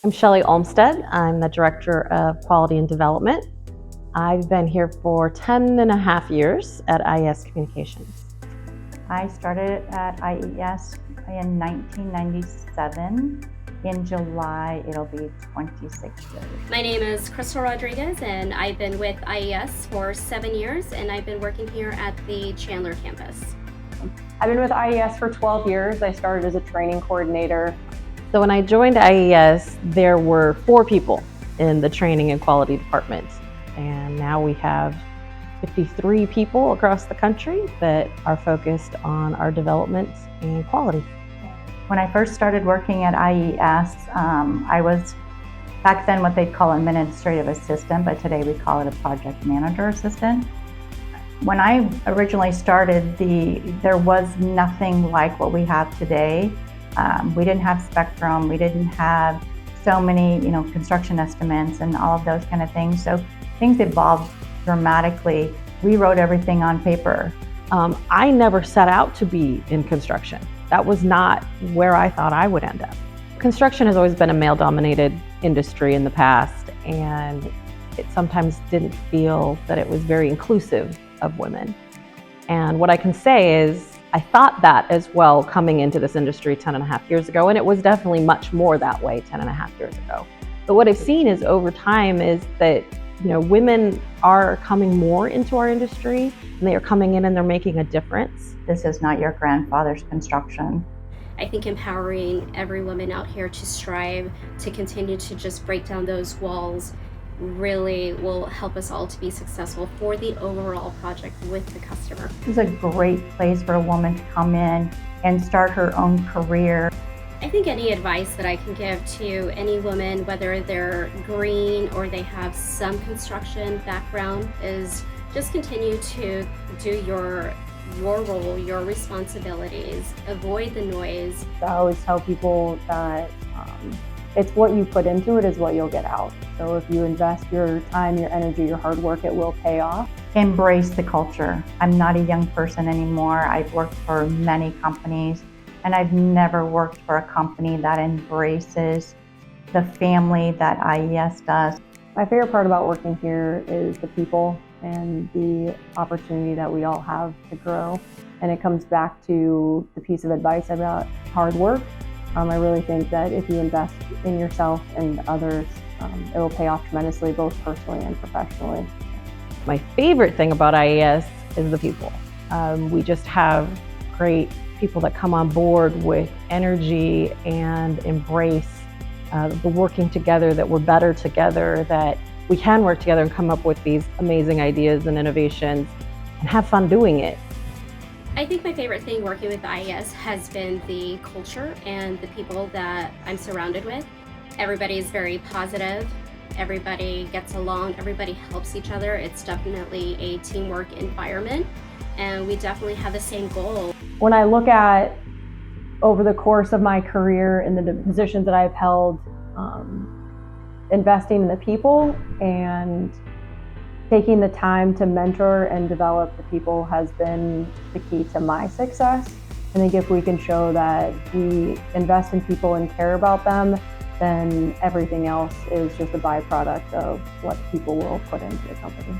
I'm Shelley Olmsted. I'm the Director of Quality and Development. I've been here for 10 and a half years at IES Communications. I started at IES in 1997. In July, it'll be 26 years. My name is Crystal Rodriguez, and I've been with IES for 7 years, and I've been working here at the Chandler campus. I've been with IES for 12 years. I started as a training coordinator. So when I joined IES, there were 4 people in the training and quality department. And now we have 53 people across the country that are focused on our development and quality. When I first started working at IES, I was back then what they'd call an administrative assistant, but today we call it a project manager assistant. When I originally started, there was nothing like what we have today. We didn't have Spectrum, we didn't have so many, construction estimates and all of those kind of things. So things evolved dramatically. We wrote everything on paper. I never set out to be in construction. That was not where I thought I would end up. Construction has always been a male-dominated industry in the past, and it sometimes didn't feel that it was very inclusive of women. And what I can say is, I thought that as well coming into this industry 10 and a half years ago, and it was definitely much more that way 10 and a half years ago. But what I've seen is over time is that women are coming more into our industry, and they are coming in and they're making a difference. This is not your grandfather's construction. I think empowering every woman out here to strive to continue to just break down those walls really will help us all to be successful for the overall project with the customer. This is a great place for a woman to come in and start her own career. I think any advice that I can give to any woman, whether they're green or they have some construction background, is just continue to do your role, your responsibilities, avoid the noise. I always tell people that it's what you put into it is what you'll get out. So if you invest your time, your energy, your hard work, it will pay off. Embrace the culture. I'm not a young person anymore. I've worked for many companies, and I've never worked for a company that embraces the family that IES does. My favorite part about working here is the people and the opportunity that we all have to grow. And it comes back to the piece of advice about hard work. I really think that if you invest in yourself and others, it will pay off tremendously, both personally and professionally. My favorite thing about IES is the people. We just have great people that come on board with energy and embrace the working together, that we're better together, that we can work together and come up with these amazing ideas and innovations and have fun doing it. I think my favorite thing working with IES has been the culture and the people that I'm surrounded with. Everybody is very positive, everybody gets along, everybody helps each other. It's definitely a teamwork environment, and we definitely have the same goal. When I look at over the course of my career and the positions that I've held, investing in the people and taking the time to mentor and develop the people has been the key to my success. I think if we can show that we invest in people and care about them, then everything else is just a byproduct of what people will put into the company.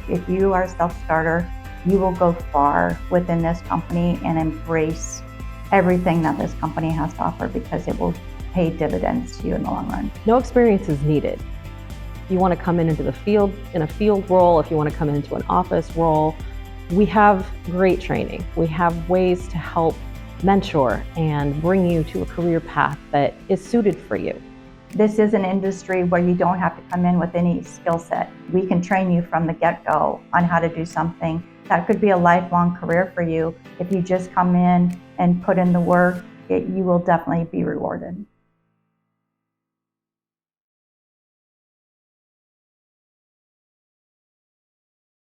If you are a self-starter, you will go far within this company and embrace everything that this company has to offer, because it will pay dividends to you in the long run. No experience is needed. If you want to come into the field, in a field role, if you want to come into an office role, we have great training. We have ways to help mentor and bring you to a career path that is suited for you. This is an industry where you don't have to come in with any skill set. We can train you from the get-go on how to do something. That could be a lifelong career for you. If you just come in and put in the work, you will definitely be rewarded.